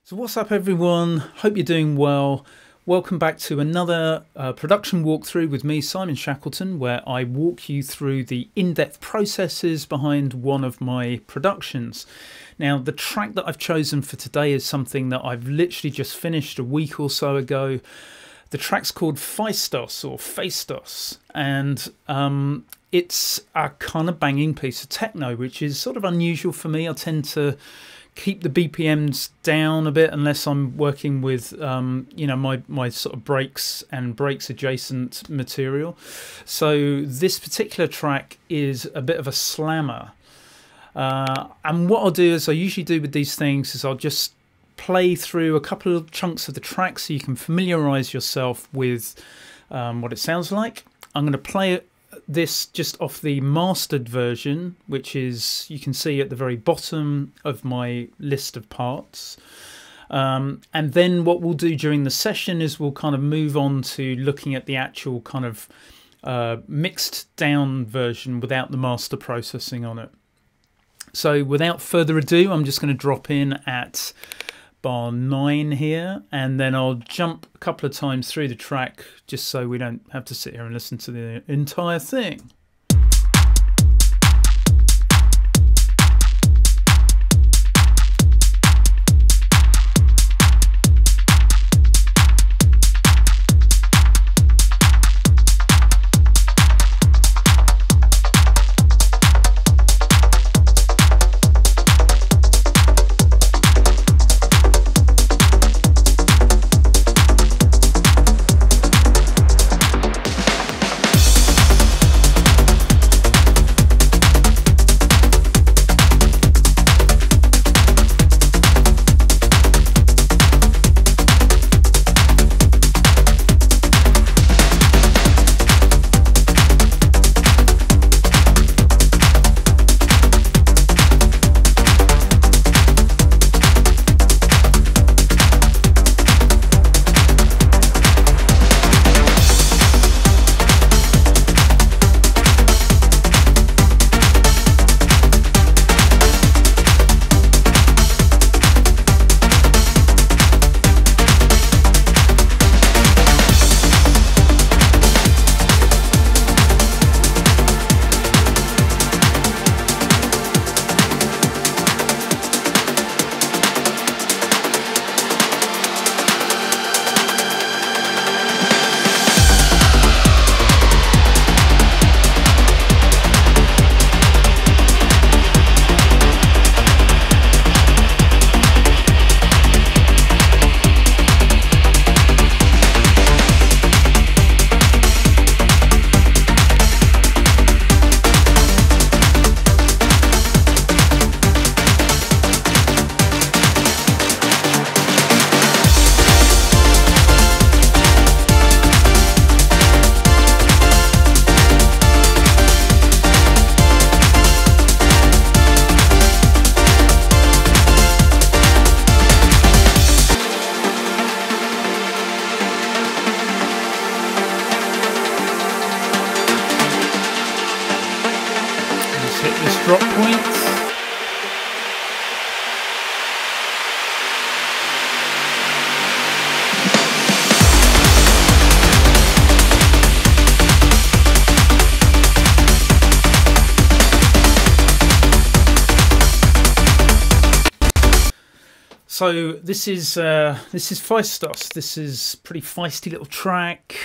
So what's up everyone, hope you're doing well. Welcome back to another production walkthrough with me, Simon Shackleton, where I walk you through the in-depth processes behind one of my productions. Now the track that I've chosen for today is something that I've literally just finished a week or so ago. The track's called Phaistos or Phaistos, and it's a kind of banging piece of techno, which is sort of unusual for me. I tend to keep the BPMs down a bit unless I'm working with you know, my sort of breaks and breaks adjacent material. So this particular track is a bit of a slammer, and what I'll do, as I usually do with these things, is I'll just play through a couple of chunks of the track so you can familiarize yourself with what it sounds like. I'm going to play this just off the mastered version, which is, you can see at the very bottom of my list of parts, and then what we'll do during the session is we'll kind of move on to looking at the actual kind of mixed down version without the master processing on it. So without further ado, I'm just going to drop in at bar 9 here, and then I'll jump a couple of times through the track just so we don't have to sit here and listen to the entire thing. Drop points. So this is Phaistos. This is a pretty feisty little track.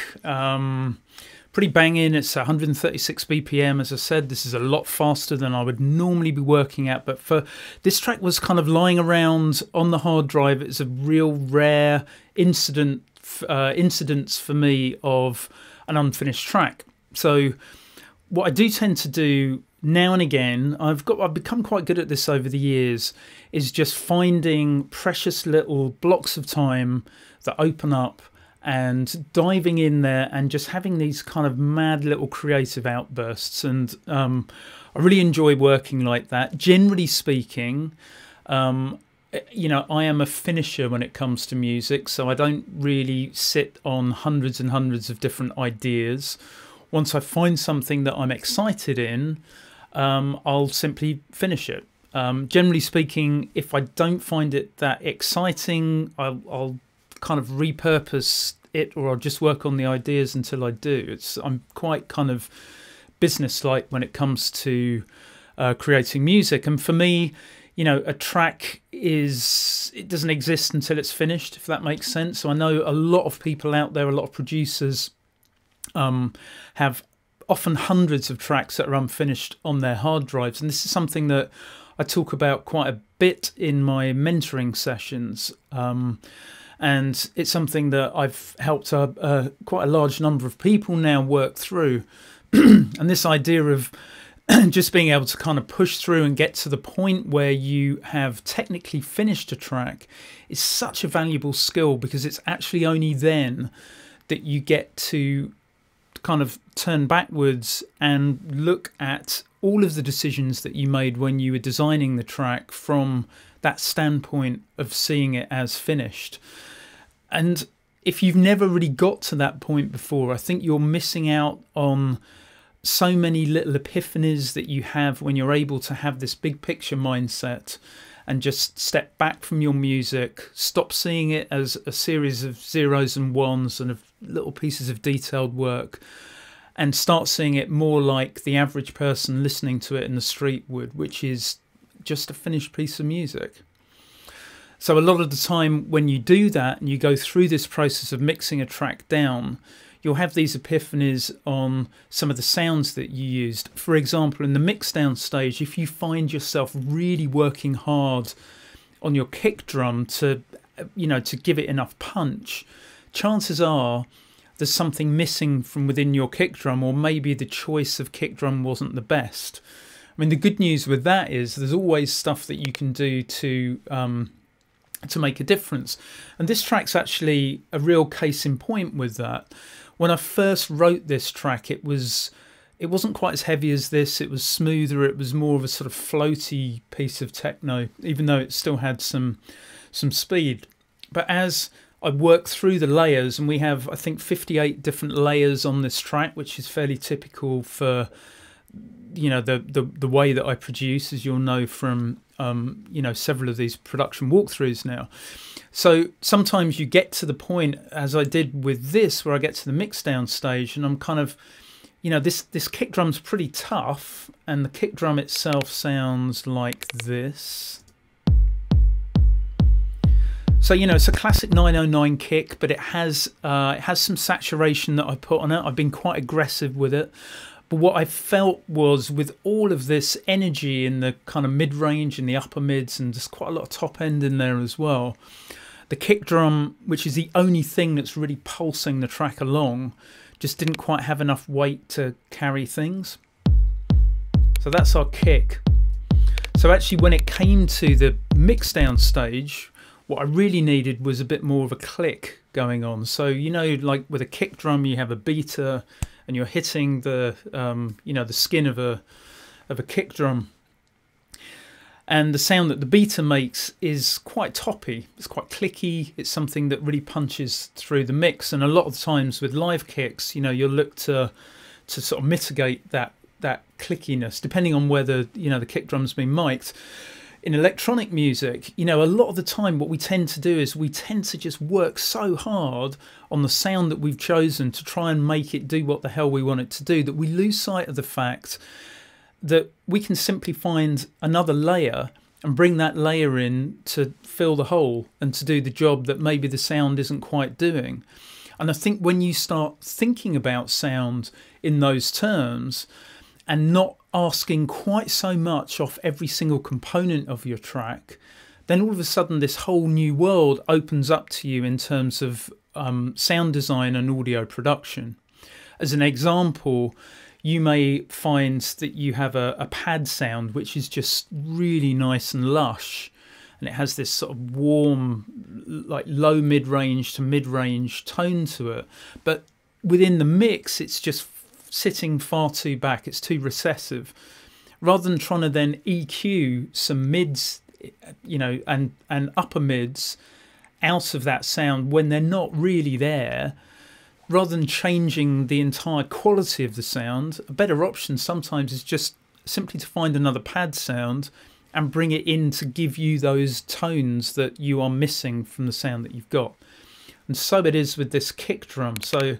Pretty banging. It's 136 BPM. As I said, this is a lot faster than I would normally be working at, but for this track was kind of lying around on the hard drive. It's a real rare incidence for me of an unfinished track. So what I do tend to do now and again, I've become quite good at this over the years, is just finding precious little blocks of time that open up and diving in there and just having these kind of mad little creative outbursts. And I really enjoy working like that. Generally speaking, you know, I am a finisher when it comes to music, so I don't really sit on hundreds and hundreds of different ideas. Once I find something that I'm excited in, I'll simply finish it. Generally speaking, if I don't find it that exciting, I'll kind of repurpose it, or I'll just work on the ideas until I do. I'm quite kind of business-like when it comes to creating music. And for me, you know, a track it doesn't exist until it's finished, if that makes sense. So I know a lot of people out there, a lot of producers have often hundreds of tracks that are unfinished on their hard drives. And this is something that I talk about quite a bit in my mentoring sessions. And it's something that I've helped quite a large number of people now work through. And this idea of just being able to kind of push through and get to the point where you have technically finished a track is such a valuable skill, because it's actually only then that you get to kind of turn backwards and look at all of the decisions that you made when you were designing the track from that standpoint of seeing it as finished. And if you've never really got to that point before, I think you're missing out on so many little epiphanies that you have when you're able to have this big picture mindset and just step back from your music, stop seeing it as a series of zeros and ones and of little pieces of detailed work, and start seeing it more like the average person listening to it in the street would, which is just a finished piece of music. So a lot of the time when you do that and you go through this process of mixing a track down, you'll have these epiphanies on some of the sounds that you used. For example, in the mix down stage, if you find yourself really working hard on your kick drum to give it enough punch, chances are there's something missing from within your kick drum, or maybe the choice of kick drum wasn't the best. I mean, the good news with that is there's always stuff that you can do to make a difference. And this track's actually a real case in point with that. When I first wrote this track, it wasn't quite as heavy as this. It was smoother. It was more of a sort of floaty piece of techno, even though it still had some speed. But as I worked through the layers, and we have, I think, 58 different layers on this track, which is fairly typical for, you know, the way that I produce, as you'll know from several of these production walkthroughs now. So sometimes you get to the point, as I did with this, where I get to the mix down stage and I'm kind of, you know, this kick drum's pretty tough, and the kick drum itself sounds like this. So, you know, it's a classic 909 kick, but it has some saturation that I put on it. I've been quite aggressive with it. But what I felt was, with all of this energy in the kind of mid-range and the upper mids, and just quite a lot of top end in there as well, the kick drum, which is the only thing that's really pulsing the track along, just didn't quite have enough weight to carry things. So that's our kick. So actually, when it came to the mix down stage, what I really needed was a bit more of a click going on. So, you know, like with a kick drum, you have a beater and you're hitting the the skin of a kick drum, and the sound that the beater makes is quite toppy. It's quite clicky. It's something that really punches through the mix. And a lot of times with live kicks, you know, you'll look to sort of mitigate that clickiness, depending on whether, you know, the kick drum's been mic'd. In electronic music, you know, a lot of the time what we tend to do is we tend to just work so hard on the sound that we've chosen to try and make it do what the hell we want it to do, that we lose sight of the fact that we can simply find another layer and bring that layer in to fill the hole and to do the job that maybe the sound isn't quite doing. And I think when you start thinking about sound in those terms and not asking quite so much off every single component of your track, then all of a sudden this whole new world opens up to you in terms of sound design and audio production. As an example, you may find that you have a pad sound which is just really nice and lush, and it has this sort of warm, like low mid-range to mid-range tone to it, but within the mix it's just sitting far too back. It's too recessive. Rather than trying to then EQ some mids, you know, and upper mids out of that sound when they're not really there, rather than changing the entire quality of the sound, a better option sometimes is just simply to find another pad sound and bring it in to give you those tones that you are missing from the sound that you've got. And so it is with this kick drum. So,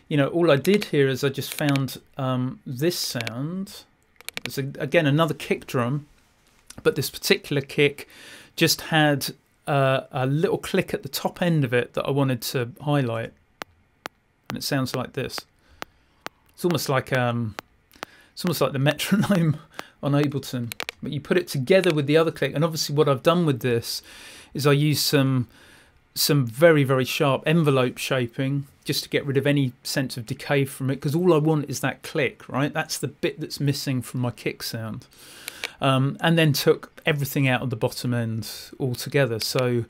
you know, all I did here is I just found this sound. It's again another kick drum, but this particular kick just had a little click at the top end of it that I wanted to highlight, and it sounds like this. It's almost like the metronome on Ableton, but you put it together with the other click. And obviously, what I've done with this is I use some very, very sharp envelope shaping just to get rid of any sense of decay from it, because all I want is that click, right? That's the bit that's missing from my kick sound. And then took everything out of the bottom end altogether. So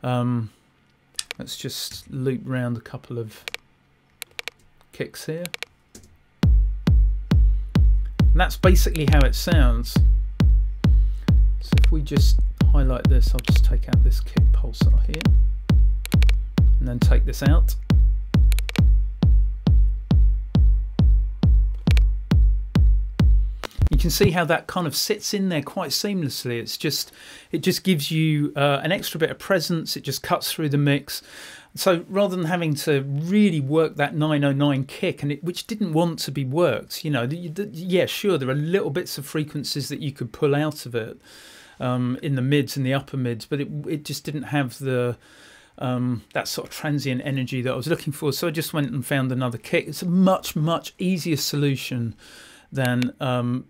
let's just loop round a couple of kicks here. And that's basically how it sounds. So if we just highlight this, I'll just take out this kick pulsar here, and then take this out. You can see how that kind of sits in there quite seamlessly. It just gives you an extra bit of presence. It just cuts through the mix. So rather than having to really work that 909 kick, which didn't want to be worked, you know, yeah, sure, there are little bits of frequencies that you could pull out of it in the mids and the upper mids, but it just didn't have the that sort of transient energy that I was looking for. So I just went and found another kick. It's a much easier solution than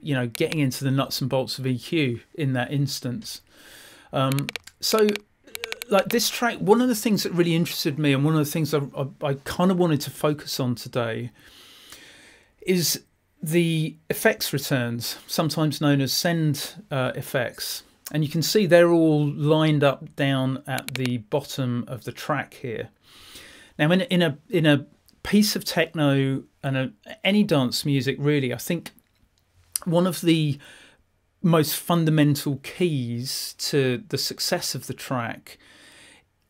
you know, getting into the nuts and bolts of EQ in that instance. So like this track, one of the things that really interested me, and one of the things I kind of wanted to focus on today, is the effects returns, sometimes known as send effects. And you can see they're all lined up down at the bottom of the track here. Now in a piece of techno and any dance music really, I think one of the most fundamental keys to the success of the track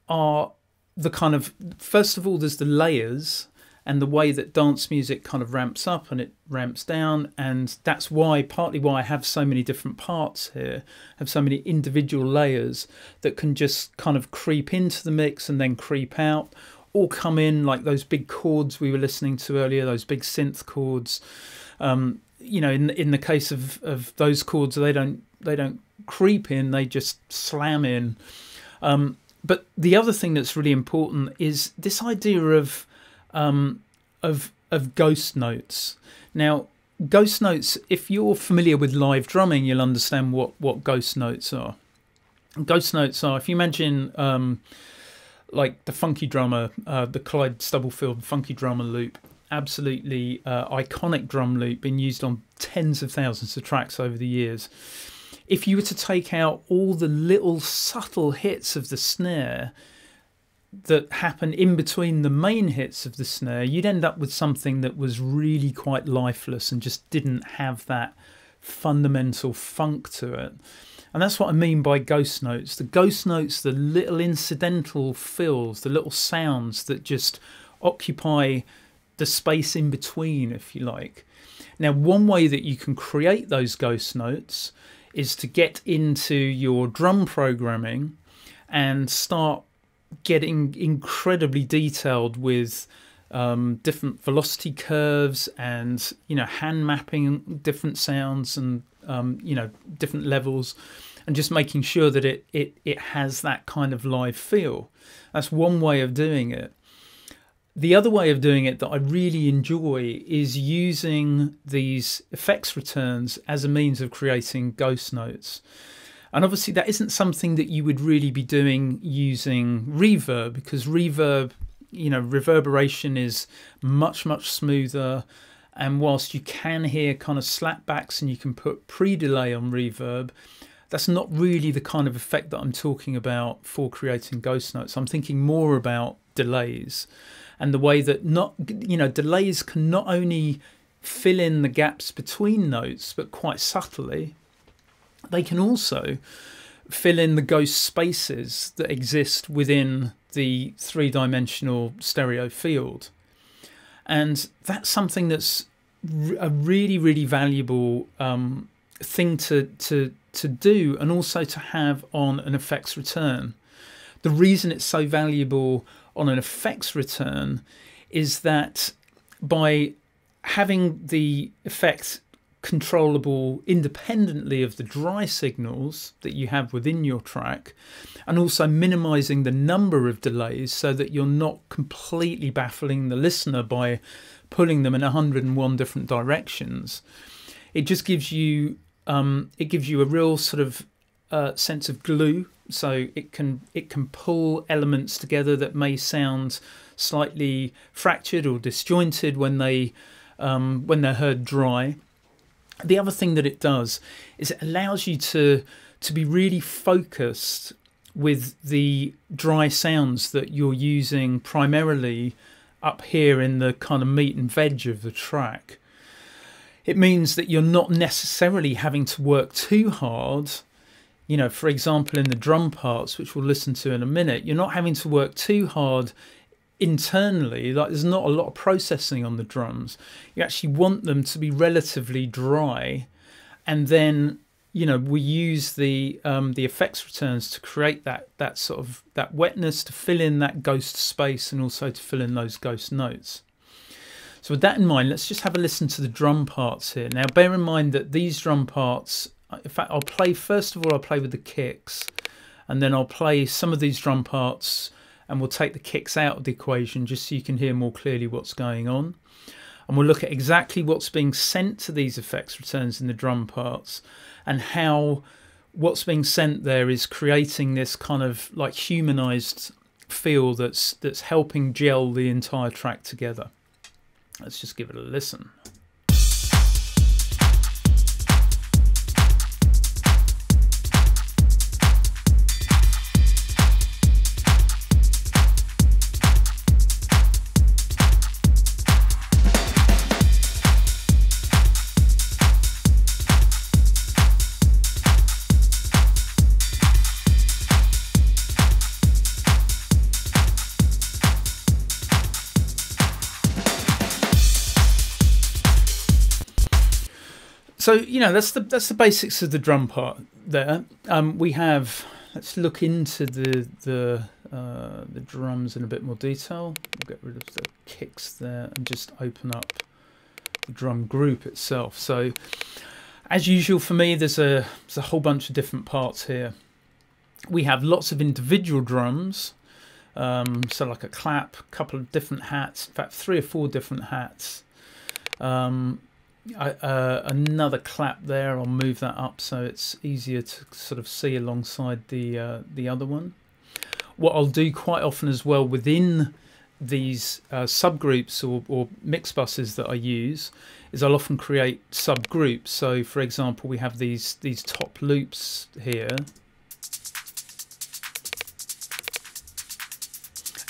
are the kind of, first of all, there's the layers and the way that dance music kind of ramps up and it ramps down, and that's why, partly why I have so many different parts here, have so many individual layers that can just kind of creep into the mix and then creep out, or come in like those big chords we were listening to earlier, those big synth chords. You know, in the case of those chords, they don't creep in, they just slam in. But the other thing that's really important is this idea of ghost notes. Now, ghost notes, if you're familiar with live drumming, you'll understand what ghost notes are. Ghost notes are, if you imagine like the Funky Drummer, the Clyde Stubblefield Funky Drummer loop, absolutely iconic drum loop, been used on tens of thousands of tracks over the years. If you were to take out all the little subtle hits of the snare that happen in between the main hits of the snare, you'd end up with something that was really quite lifeless and just didn't have that fundamental funk to it. And that's what I mean by ghost notes. The ghost notes, the little incidental fills, the little sounds that just occupy the space in between, if you like. Now, one way that you can create those ghost notes is to get into your drum programming and start getting incredibly detailed with different velocity curves and, you know, hand mapping different sounds and you know, different levels, and just making sure that it has that kind of live feel. That's one way of doing it. The other way of doing it that I really enjoy is using these effects returns as a means of creating ghost notes. And obviously that isn't something that you would really be doing using reverb, because reverb, you know, reverberation is much smoother. And whilst you can hear kind of slapbacks and you can put pre-delay on reverb, that's not really the kind of effect that I'm talking about for creating ghost notes. I'm thinking more about delays, and the way that delays can not only fill in the gaps between notes, but quite subtly, they can also fill in the ghost spaces that exist within the three-dimensional stereo field. And that's something that's a really valuable thing to to do and also to have on an effects return. The reason it's so valuable on an effects return is that by having the effect controllable independently of the dry signals that you have within your track, and also minimizing the number of delays so that you're not completely baffling the listener by pulling them in 101 different directions, it just gives you a real sort of sense of glue. So it can pull elements together that may sound slightly fractured or disjointed when they're heard dry. The other thing that it does is it allows you to be really focused with the dry sounds that you're using primarily up here in the kind of meat and veg of the track. It means that you're not necessarily having to work too hard. You know, for example, in the drum parts, which we'll listen to in a minute, you're not having to work too hard internally. Like, there's not a lot of processing on the drums. You actually want them to be relatively dry, and then, you know, we use the effects returns to create that sort of that wetness, to fill in that ghost space and also to fill in those ghost notes. So with that in mind, let's just have a listen to the drum parts here. Now, bear in mind that these drum parts, in fact, I'll play with the kicks, and then I'll play some of these drum parts and we'll take the kicks out of the equation just so you can hear more clearly what's going on. And we'll look at exactly what's being sent to these effects returns in the drum parts, and how what's being sent there is creating this kind of like humanized feel that's helping gel the entire track together. Let's just give it a listen. So, you know, that's the basics of the drum part there. We have, let's look into the drums in a bit more detail. We'll get rid of the kicks there and just open up the drum group itself. So, as usual for me, there's a whole bunch of different parts here. We have lots of individual drums. So like a clap, a couple of different hats, in fact 3 or 4 different hats. Another clap there. I'll move that up so it's easier to sort of see alongside the other one. What I'll do quite often as well within these subgroups or mix buses that I use is I'll often create subgroups. So for example, we have these top loops here.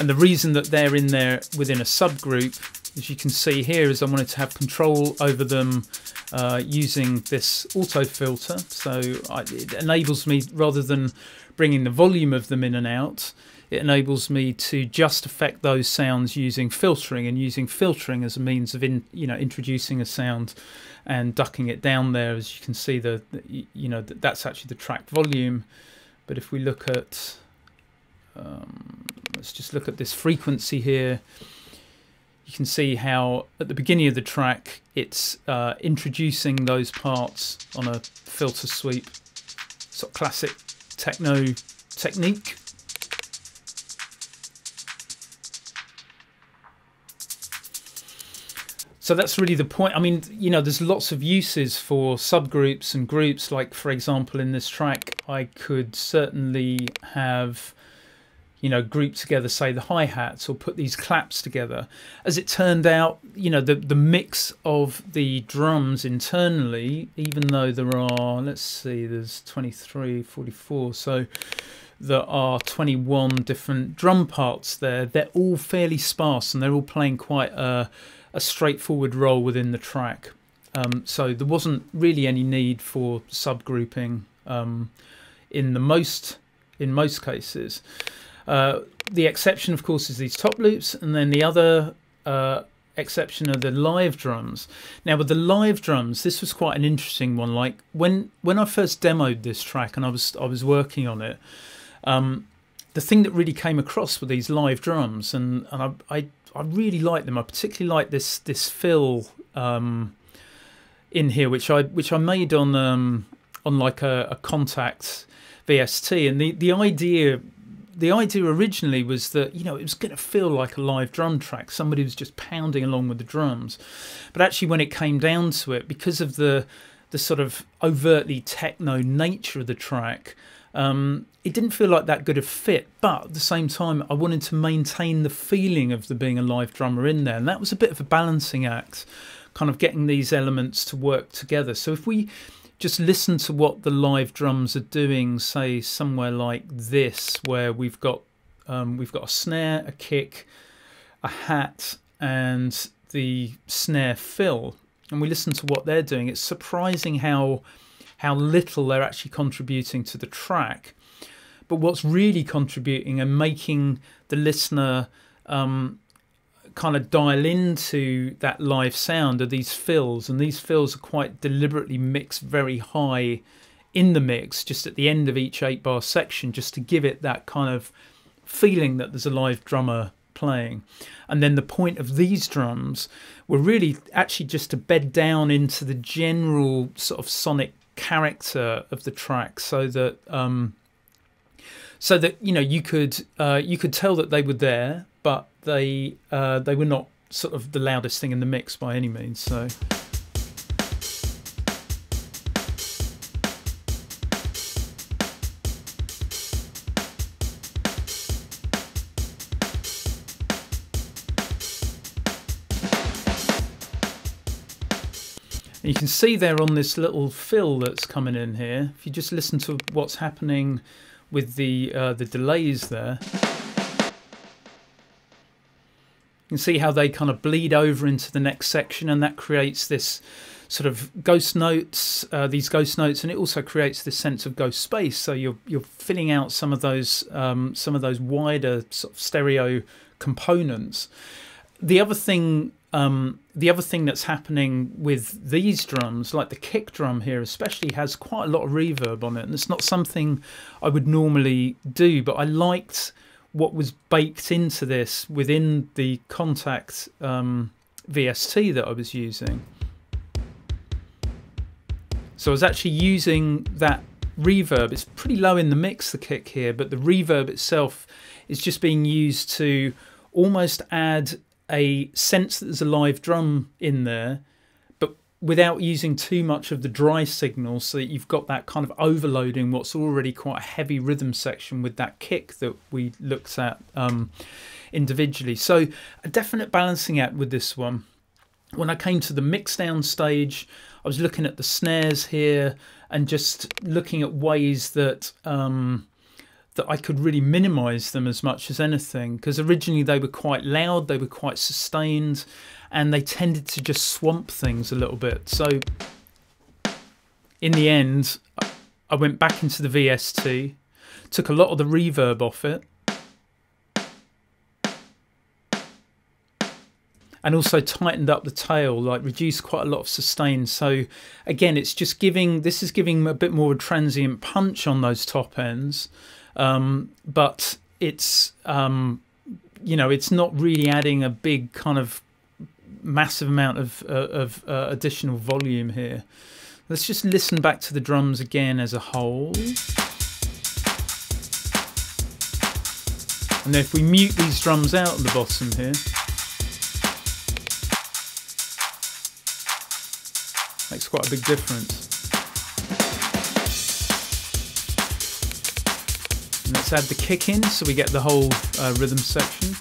And the reason that they're in there within a subgroup, as you can see here, is I wanted to have control over them using this auto filter. So it enables me, rather than bringing the volume of them in and out, it enables me to just affect those sounds using filtering, and using filtering as a means of introducing a sound and ducking it down there. As you can see, that's actually the track volume. But if we look at let's just look at this frequency here. You can see how at the beginning of the track it's introducing those parts on a filter sweep, sort of classic techno technique. So that's really the point. I mean, you know, there's lots of uses for subgroups and groups. Like, for example, in this track, I could certainly have, you know, group together, say, the hi-hats, or put these claps together. As it turned out, you know, the mix of the drums internally, even though there are, let's see, there's 23, 44, so there are 21 different drum parts there. They're all fairly sparse, and they're all playing quite a straightforward role within the track. So there wasn't really any need for subgrouping in most cases. The exception, of course, is these top loops, and then the other exception of the live drums. Now with the live drums, this was quite an interesting one. Like when I first demoed this track and I was working on it, the thing that really came across were these live drums, and I really like them. I particularly like this fill in here, which I made on like a Contact VST, and the idea originally was that, you know, it was going to feel like a live drum track. Somebody was just pounding along with the drums. But actually when it came down to it, because of the sort of overtly techno nature of the track, it didn't feel like that good a fit. But at the same time, I wanted to maintain the feeling of there being a live drummer in there. And that was a bit of a balancing act, kind of getting these elements to work together. So if we just listen to what the live drums are doing, say somewhere like this, where we've got a snare, a kick, a hat, and the snare fill, and we listen to what they're doing, it's surprising how little they're actually contributing to the track. But what's really contributing and making the listener kind of dial into that live sound are these fills, and these fills are quite deliberately mixed very high in the mix, just at the end of each 8-bar section, just to give it that kind of feeling that there's a live drummer playing. And then the point of these drums were really actually just to bed down into the general sort of sonic character of the track, so that you know, you could tell that they were there, but they were not sort of the loudest thing in the mix by any means. So you can see there on this little fill that's coming in here, if you just listen to what's happening with the delays there, you can see how they kind of bleed over into the next section, and that creates this sort of ghost notes, and it also creates this sense of ghost space. So you're filling out some of those wider sort of stereo components. The other thing that's happening with these drums, like the kick drum here especially, has quite a lot of reverb on it, and it's not something I would normally do, but I liked what was baked into this within the Contact VST that I was using. So I was actually using that reverb. It's pretty low in the mix, the kick here, but the reverb itself is just being used to almost add a sense that there's a live drum in there, but without using too much of the dry signal, so that you've got that kind of overloading what's already quite a heavy rhythm section with that kick that we looked at individually. So a definite balancing act with this one. When I came to the mix down stage, I was looking at the snares here and just looking at ways that that I could really minimize them as much as anything, because originally they were quite loud, they were quite sustained, and they tended to just swamp things a little bit. So in the end, I went back into the VST, took a lot of the reverb off it, and also tightened up the tail, like reduced quite a lot of sustain. So again, it's just giving a bit more of a transient punch on those top ends. But it's you know, it's not really adding a big kind of massive amount of additional volume here. Let's just listen back to the drums again as a whole. And then if we mute these drums out at the bottom here, makes quite a big difference. And let's add the kick in so we get the whole rhythm section.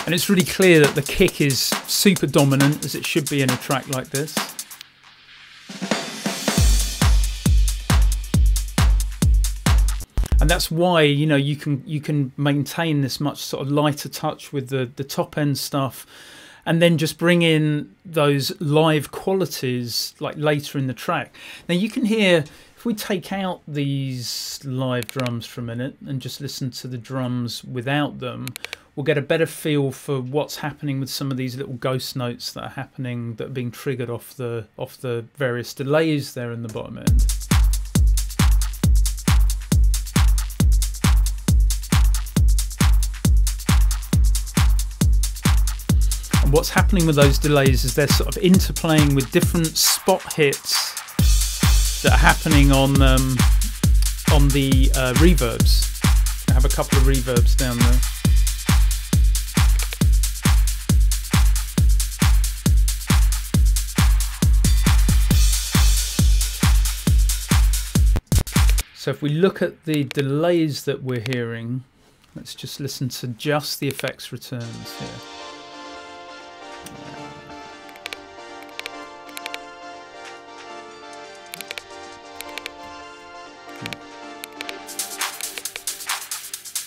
And it's really clear that the kick is super dominant, as it should be in a track like this. And that's why, you know, you can maintain this much sort of lighter touch with the top end stuff, and then just bring in those live qualities like later in the track. Now you can hear, if we take out these live drums for a minute and just listen to the drums without them, we'll get a better feel for what's happening with some of these little ghost notes that are happening, that are being triggered off the various delays there in the bottom end. And what's happening with those delays is they're sort of interplaying with different spot hits that are happening on the reverbs. I have a couple of reverbs down there. So if we look at the delays that we're hearing, let's just listen to just the effects returns here.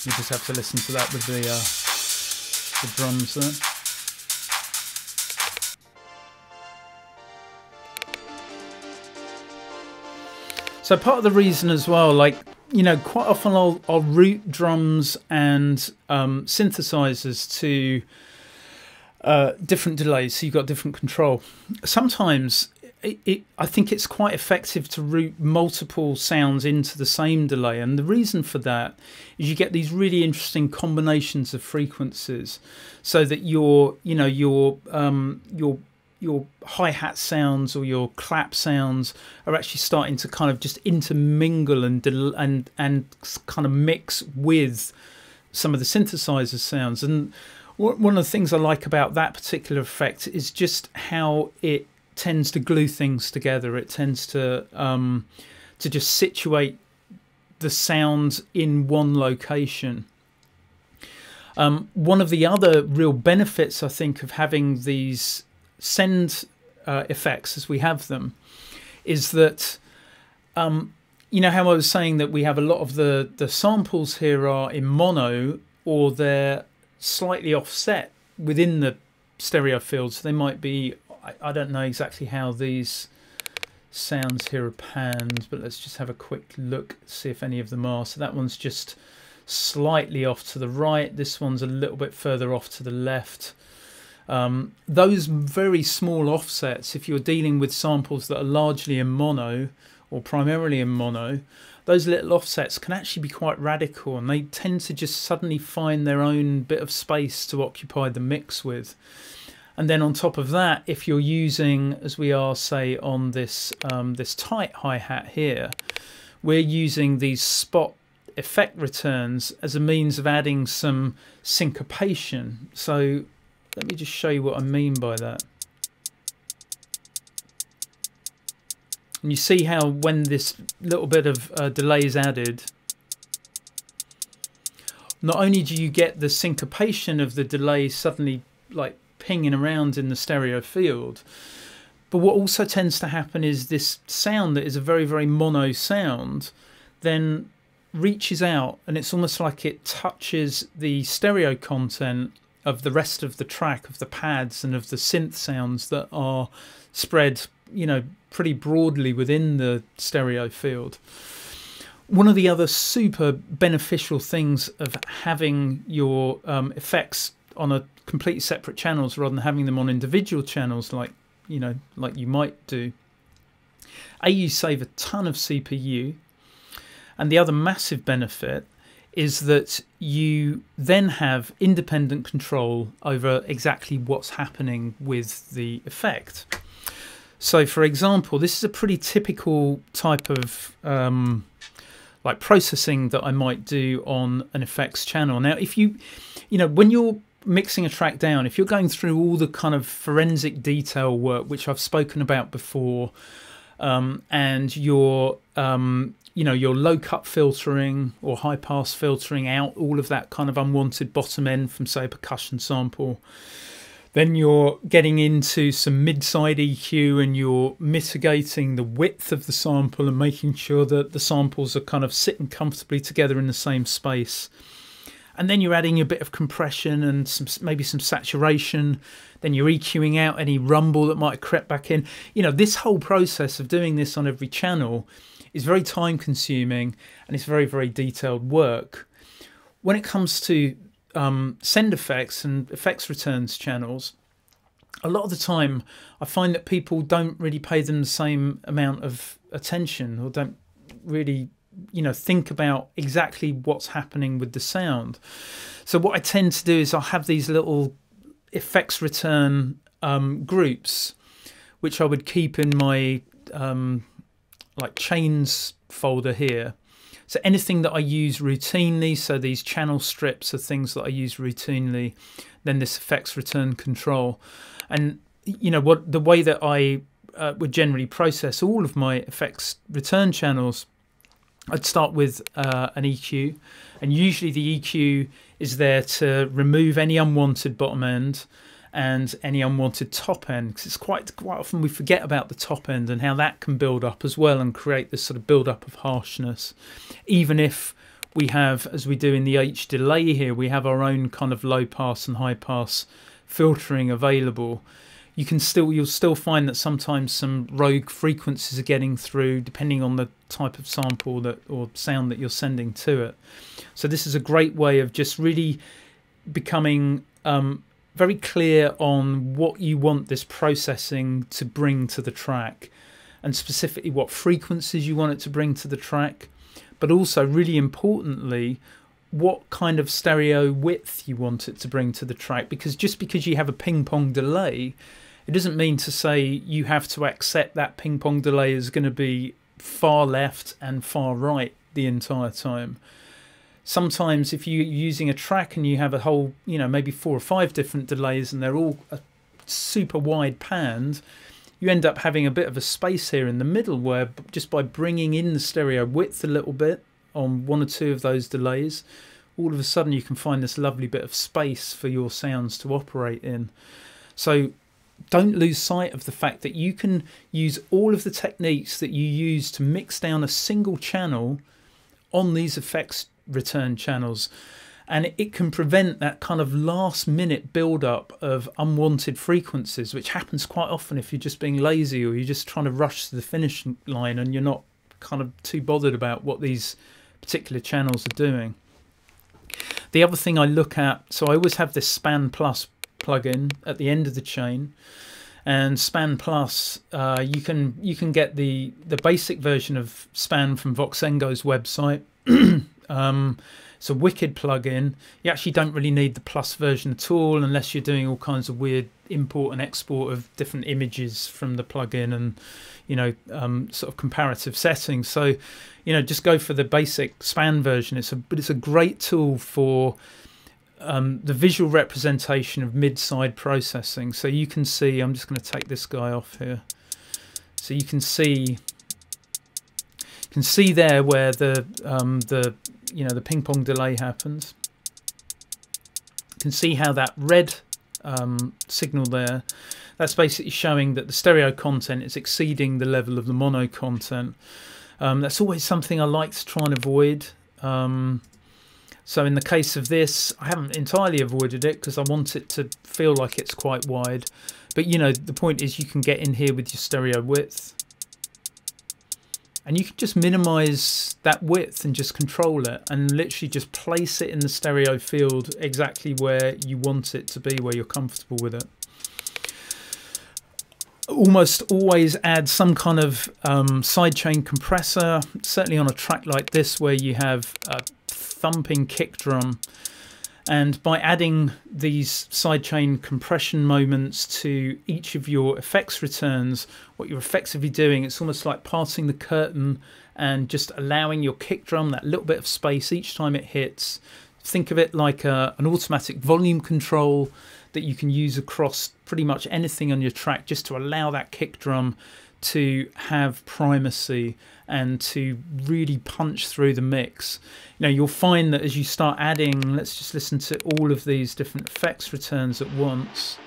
You just have to listen to that with the drums there. So part of the reason as well, like, you know, quite often I'll route drums and synthesizers to different delays, so you've got different control. Sometimes I think it's quite effective to route multiple sounds into the same delay, and the reason for that is you get these really interesting combinations of frequencies, so that your hi-hat sounds or your clap sounds are actually starting to kind of just intermingle and kind of mix with some of the synthesizer sounds. And one of the things I like about that particular effect is just how it tends to glue things together. It tends to just situate the sounds in one location. One of the other real benefits, I think, of having these send effects as we have them is that you know how I was saying that we have a lot of the samples here are in mono, or they're slightly offset within the stereo field, so they might be, I don't know exactly how these sounds here are panned, but let's just have a quick look, see if any of them are. So that one's just slightly off to the right, this one's a little bit further off to the left. Those very small offsets, if you're dealing with samples that are largely in mono or primarily in mono, those little offsets can actually be quite radical, and they tend to just suddenly find their own bit of space to occupy the mix with. And then on top of that, if you're using, as we are, say, on this this tight hi-hat here, we're using these spot effect returns as a means of adding some syncopation. So let me just show you what I mean by that. And you see how when this little bit of delay is added, not only do you get the syncopation of the delay suddenly like pinging around in the stereo field, but what also tends to happen is this sound that is a very, very mono sound then reaches out, and it's almost like it touches the stereo content of the rest of the track, of the pads and of the synth sounds that are spread, you know, pretty broadly within the stereo field. One of the other super beneficial things of having your effects on a completely separate channels rather than having them on individual channels, like you might do, you save a ton of CPU, and the other massive benefit is that you then have independent control over exactly what's happening with the effect. So for example, this is a pretty typical type of like processing that I might do on an effects channel. Now, if when you're mixing a track down, if you're going through all the kind of forensic detail work, which I've spoken about before, and your low cut filtering or high pass filtering out all of that kind of unwanted bottom end from, say, a percussion sample, then you're getting into some mid-side EQ, and you're mitigating the width of the sample and making sure that the samples are kind of sitting comfortably together in the same space. And then you're adding a bit of compression and maybe some saturation. Then you're EQing out any rumble that might have crept back in. You know, this whole process of doing this on every channel is very time consuming, and it's very, very detailed work. When it comes to send effects and effects returns channels, a lot of the time I find that people don't really pay them the same amount of attention, or don't really, you know, think about exactly what's happening with the sound. So what I tend to do is I'll have these little effects return groups, which I would keep in my like chains folder here. So anything that I use routinely, so these channel strips are things that I use routinely, then this effects return control. And you know what, the way that I would generally process all of my effects return channels, I'd start with an EQ, and usually the EQ is there to remove any unwanted bottom end and any unwanted top end, because it's quite often we forget about the top end and how that can build up as well and create this sort of build up of harshness. Even if we have, as we do in the H delay here, we have our own kind of low pass and high pass filtering available, you'll still find that sometimes some rogue frequencies are getting through, depending on the type of sample or sound that you're sending to it. So this is a great way of just really becoming very clear on what you want this processing to bring to the track, and specifically what frequencies you want it to bring to the track, but also really importantly what kind of stereo width you want it to bring to the track. Because just because you have a ping pong delay, it doesn't mean to say you have to accept that ping pong delay is going to be far left and far right the entire time. Sometimes if you're using a track and you have a whole, you know, maybe 4 or 5 different delays and they're all super wide panned, you end up having a bit of a space here in the middle where just by bringing in the stereo width a little bit on 1 or 2 of those delays, all of a sudden you can find this lovely bit of space for your sounds to operate in. So don't lose sight of the fact that you can use all of the techniques that you use to mix down a single channel on these effects return channels, and it can prevent that kind of last minute build up of unwanted frequencies, which happens quite often if you're just being lazy or you're just trying to rush to the finish line and you're not kind of too bothered about what these particular channels are doing. The other thing I look at, so I always have this Span Plus plugin at the end of the chain, and Span Plus, you can get the basic version of Span from Voxengo's website. It's a wicked plugin. You actually don't really need the Plus version at all unless you're doing all kinds of weird import and export of different images from the plugin and, you know, sort of comparative settings. So, you know, just go for the basic Span version. But it's a great tool for the visual representation of mid-side processing. So you can see, I'm just going to take this guy off here. So you can see there where the ping pong delay happens. You can see how that red signal there, that's basically showing that the stereo content is exceeding the level of the mono content. That's always something I like to try and avoid. So in the case of this, I haven't entirely avoided it because I want it to feel like it's quite wide. But you know, the point is you can get in here with your stereo width, and you can just minimize that width and just control it and literally just place it in the stereo field exactly where you want it to be, where you're comfortable with it. Almost always add some kind of sidechain compressor, certainly on a track like this where you have a thumping kick drum. And by adding these sidechain compression moments to each of your effects returns, what you're effectively doing, it's almost like parting the curtain and just allowing your kick drum that little bit of space each time it hits. Think of it like an automatic volume control that you can use across pretty much anything on your track, just to allow that kick drum to have primacy and to really punch through the mix. You know, you'll find that as you start adding, let's just listen to all of these different effects returns at once.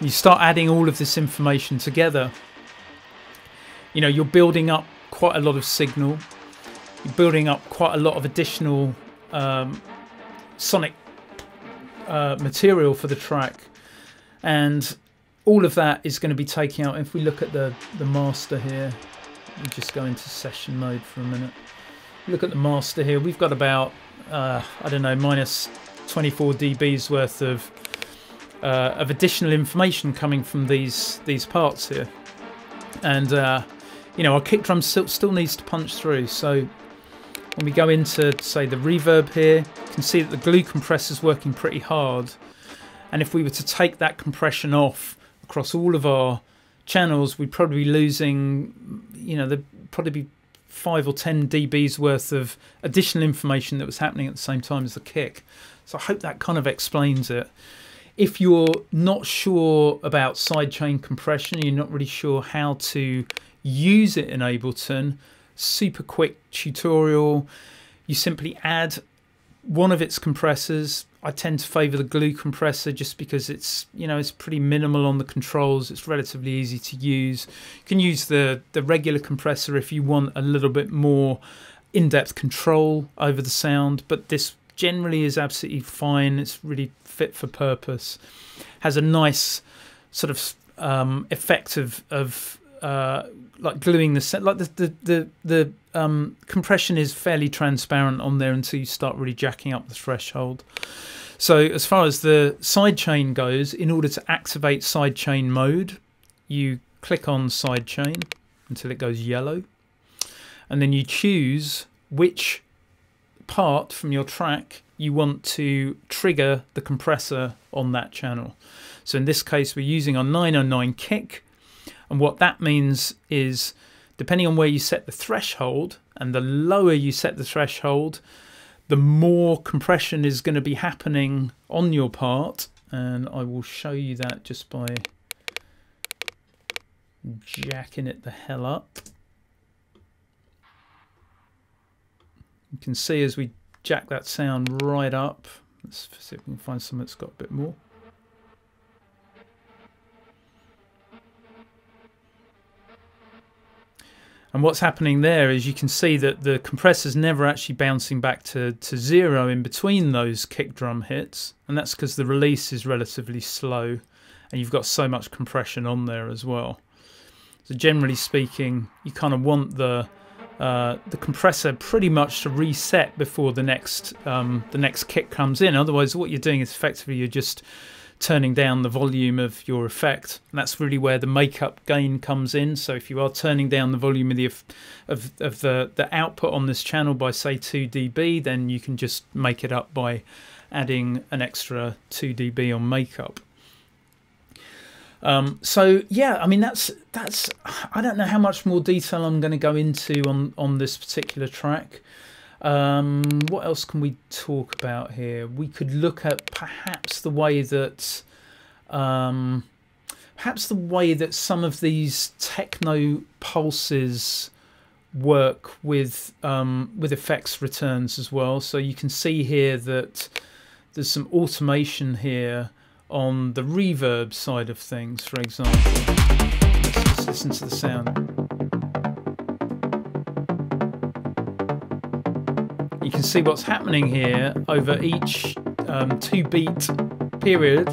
You start adding all of this information together. You know, you're building up quite a lot of signal. You're building up quite a lot of additional sonic material for the track, and all of that is going to be taken out. If we look at the master here, we just go into session mode for a minute. Look at the master here. We've got about I don't know, minus 24 dBs worth of additional information coming from these parts here, and you know, our kick drum still needs to punch through. So when we go into, say, the reverb here, you can see that the glue compressor is working pretty hard, and if we were to take that compression off across all of our channels, we'd probably be losing, you know, there'd probably be 5 or 10 dBs worth of additional information that was happening at the same time as the kick. So I hope that kind of explains it. If you're not sure about sidechain compression, you're not really sure how to use it in Ableton, super quick tutorial. You simply add one of its compressors. I tend to favor the glue compressor just because it's, you know, it's pretty minimal on the controls. It's relatively easy to use. You can use the regular compressor if you want a little bit more in-depth control over the sound, but this generally is absolutely fine. It's really fit for purpose. Has a nice sort of effect of like gluing the set. Like the compression is fairly transparent on there until you start really jacking up the threshold. So as far as the sidechain goes, in order to activate sidechain mode, you click on sidechain until it goes yellow, and then you choose which part from your track you want to trigger the compressor on that channel. So in this case, we're using our 909 kick, and what that means is, depending on where you set the threshold, and the lower you set the threshold, the more compression is going to be happening on your part. And I will show you that just by jacking it the hell up. You can see as we jack that sound right up. Let's see if we can find something that's got a bit more. And what's happening there is you can see that the compressor's never actually bouncing back to zero in between those kick drum hits, and that's because the release is relatively slow and you've got so much compression on there as well. So generally speaking, you kind of want the compressor pretty much to reset before the next kick comes in. Otherwise, what you're doing is effectively you're just turning down the volume of your effect, and that's really where the makeup gain comes in. So if you are turning down the volume of the output on this channel by, say, 2 dB, then you can just make it up by adding an extra 2 dB on makeup. So yeah, I mean that's I don't know how much more detail I'm going to go into on this particular track. What else can we talk about here? We could look at perhaps the way that some of these techno pulses work with effects returns as well. So you can see here that there's some automation here on the reverb side of things, for example. Let's just listen to the sound. You can see what's happening here over each 2-beat period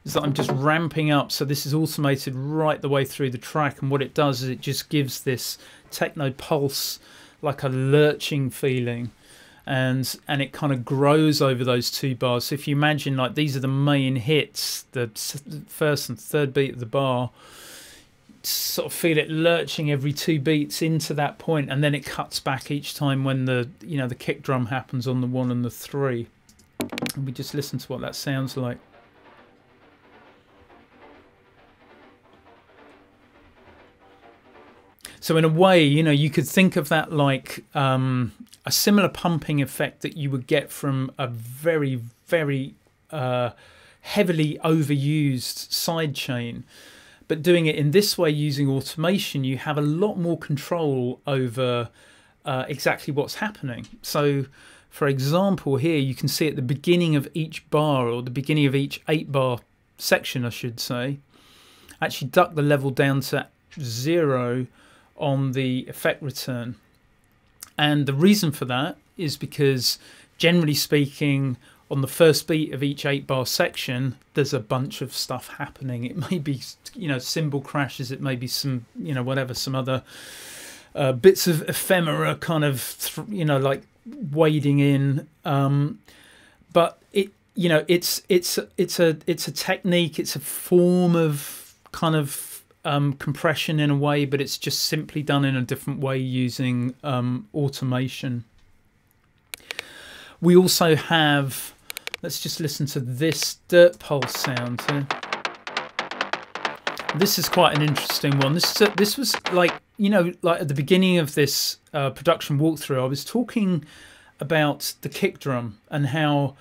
is that I'm just ramping up. So this is automated right the way through the track, and what it does is it just gives this techno pulse, like a lurching feeling, and it kind of grows over those 2 bars. So if you imagine, like, these are the main hits, the first and third beat of the bar, sort of feel it lurching every 2 beats into that point, and then it cuts back each time when the kick drum happens on the 1 and the 3. And we just listen to what that sounds like. So in a way, you could think of that like a similar pumping effect that you would get from a very, very heavily overused sidechain. But doing it in this way, using automation, you have a lot more control over exactly what's happening. So, for example, here you can see at the beginning of each bar, or the beginning of each 8-bar section, I should say, actually duck the level down to 0 on the effect return. And the reason for that is because generally speaking, on the first beat of each 8-bar section, there's a bunch of stuff happening. It may be, you know, cymbal crashes. It may be some, you know, whatever, some other bits of ephemera kind of, you know, like wading in. But it, you know, it's a technique. It's a form of kind of compression in a way, but it's just simply done in a different way using automation. We also have, let's just listen to this dirt pulse sound here. This is quite an interesting one. This was like, you know, like at the beginning of this production walkthrough, I was talking about the kick drum and how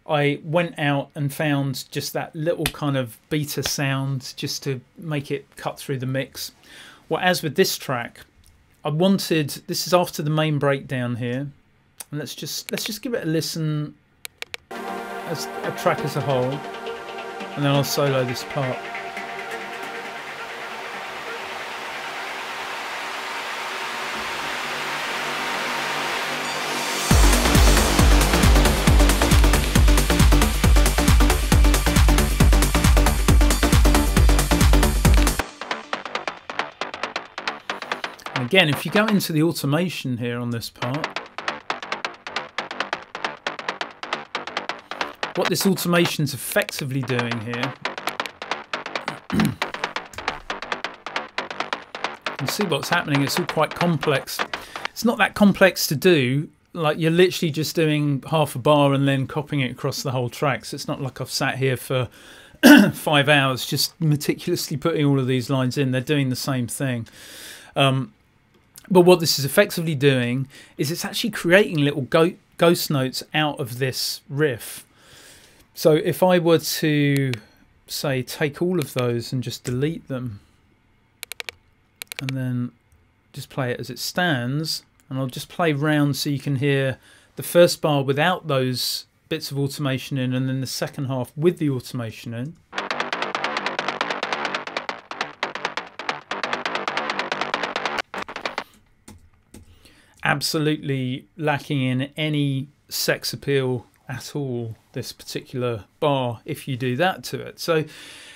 I went out and found just that little kind of beta sound just to make it cut through the mix. Well, as with this track, I wanted, this is after the main breakdown here, and let's just give it a listen as a track as a whole, and then I'll solo this part. And again, if you go into the automation here on this part, what this automation's effectively doing here, you can see what's happening. It's all quite complex. It's not that complex to do. Like, you're literally just doing half a bar and then copying it across the whole track. So it's not like I've sat here for 5 hours just meticulously putting all of these lines in. They're doing the same thing. But what this is effectively doing is it's actually creating little ghost notes out of this riff. So if I were to, say, take all of those and just delete them, and then just play it as it stands, and I'll just play round so you can hear the first bar without those bits of automation in, and then the second half with the automation in. Absolutely lacking in any sex appeal at all, this particular bar, if you do that to it. So,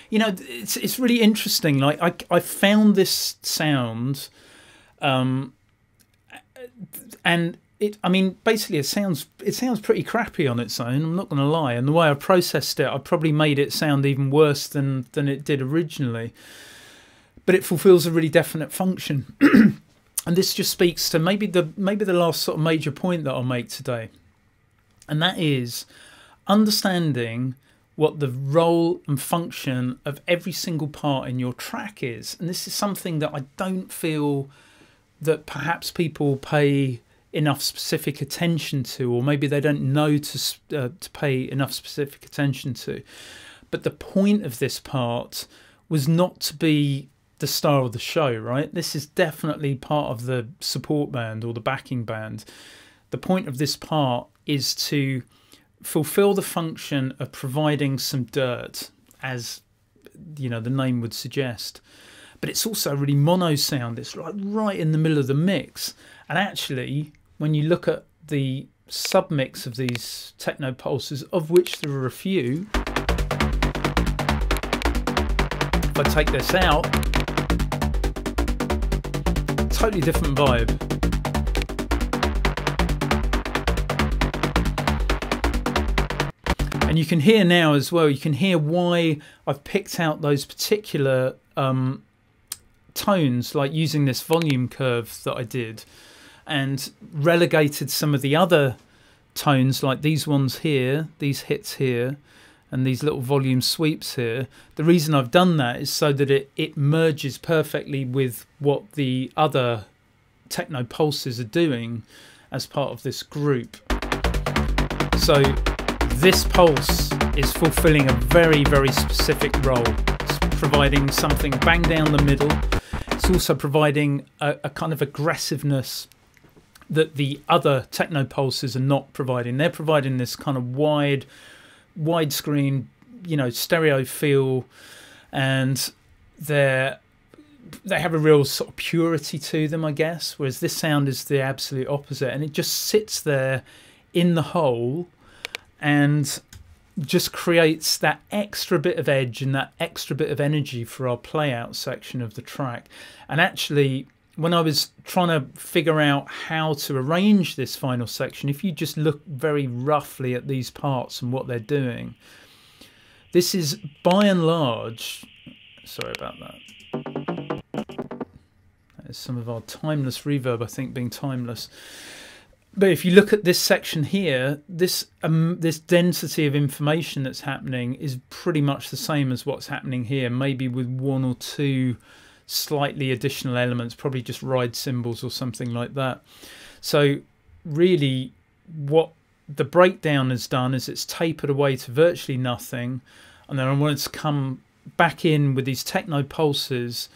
you know, it's really interesting. Like, I found this sound, and I mean, basically it sounds pretty crappy on its own, I'm not going to lie. And the way I processed it, I probably made it sound even worse than it did originally. But it fulfills a really definite function. And this just speaks to maybe the last sort of major point that I'll make today. And that is understanding what the role and function of every single part in your track is. And this is something that I don't feel that perhaps people pay enough specific attention to, or maybe they don't know to pay enough specific attention to. But the point of this part was not to be the star of the show, right? This is definitely part of the support band or the backing band. The point of this part is to fulfill the function of providing some dirt, as you know the name would suggest. But it's also a really mono sound. It's like right in the middle of the mix. And actually, when you look at the submix of these techno pulses, of which there are a few, if I take this out, totally different vibe. And you can hear now as well, you can hear why I've picked out those particular tones, like using this volume curve that I did, and relegated some of the other tones, like these ones here, these hits here, and these little volume sweeps here. The reason I've done that is so that it merges perfectly with what the other techno pulses are doing as part of this group. So this pulse is fulfilling a very, very specific role. It's providing something bang down the middle. It's also providing a kind of aggressiveness that the other techno pulses are not providing. They're providing this kind of widescreen, you know, stereo feel, and they have a real sort of purity to them, I guess, whereas this sound is the absolute opposite, and it just sits there in the hole and just creates that extra bit of edge and that extra bit of energy for our play out section of the track. And actually, when I was trying to figure out how to arrange this final section, if you just look very roughly at these parts and what they're doing, this is by and large, sorry about that. There's some of our timeless reverb, I think, being timeless. But if you look at this section here, this density of information that's happening is pretty much the same as what's happening here, maybe with one or two slightly additional elements, probably just ride cymbals or something like that. So really what the breakdown has done is it's tapered away to virtually nothing, and then I wanted to come back in with these techno pulses,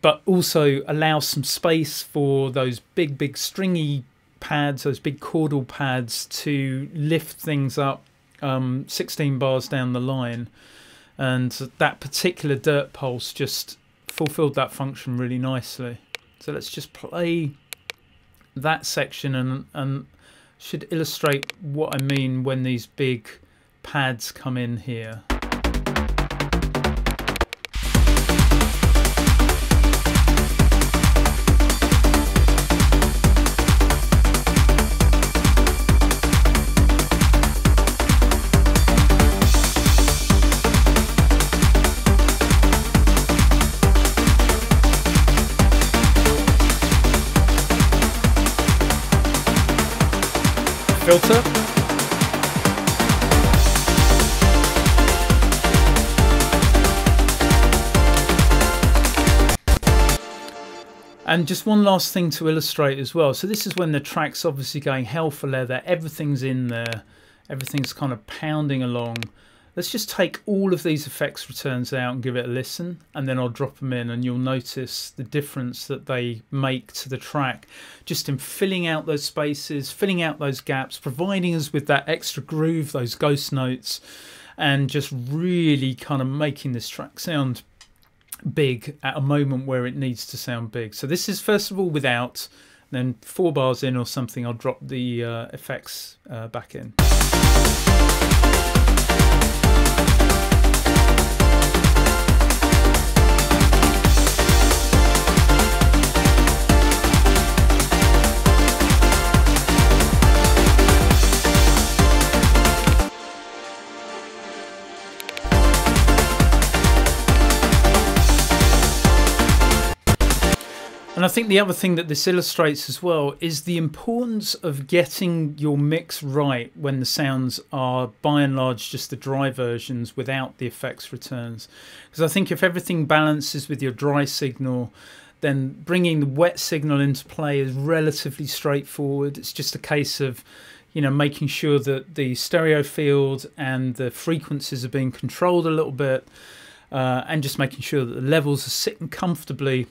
but also allow some space for those big stringy pads, those big chordal pads, to lift things up 16 bars down the line. And that particular dirt pulse just fulfilled that function really nicely. So let's just play that section and should illustrate what I mean when these big pads come in here. Filter. And just one last thing to illustrate as well. So this is when the track's obviously going hell for leather, everything's in there, everything's kind of pounding along. Let's just take all of these effects returns out and give it a listen, and then I'll drop them in, and you'll notice the difference that they make to the track, just in filling out those spaces, filling out those gaps, providing us with that extra groove, those ghost notes, and just really kind of making this track sound big at a moment where it needs to sound big. So this is first of all without, then 4 bars in or something, I'll drop the effects back in. And I think the other thing that this illustrates as well is the importance of getting your mix right when the sounds are by and large just the dry versions without the effects returns. Because I think if everything balances with your dry signal, then bringing the wet signal into play is relatively straightforward. It's just a case of, you know, making sure that the stereo field and the frequencies are being controlled a little bit, and just making sure that the levels are sitting comfortably,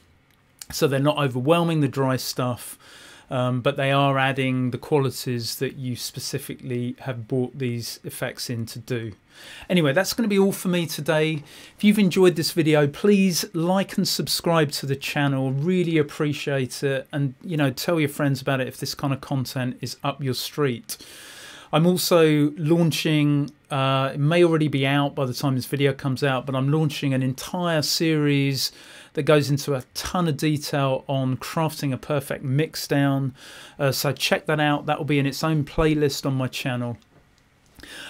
so they're not overwhelming the dry stuff, but they are adding the qualities that you specifically have brought these effects in to do. Anyway, that's going to be all for me today. If you've enjoyed this video, please like and subscribe to the channel. Really appreciate it. And, you know, tell your friends about it if this kind of content is up your street. I'm also launching, it may already be out by the time this video comes out, but I'm launching an entire series that goes into a ton of detail on crafting a perfect mix down. So check that out. That will be in its own playlist on my channel.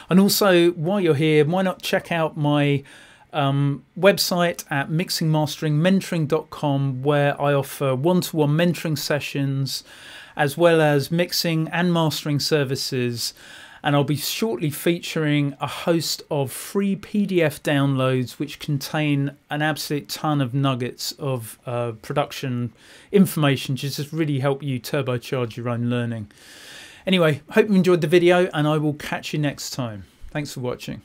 And also, while you're here, why not check out my website at mixingmasteringmentoring.com, where I offer one-to-one mentoring sessions, as well as mixing and mastering services. And I'll be shortly featuring a host of free PDF downloads which contain an absolute ton of nuggets of production information to just really help you turbocharge your own learning. Anyway, hope you enjoyed the video, and I will catch you next time. Thanks for watching.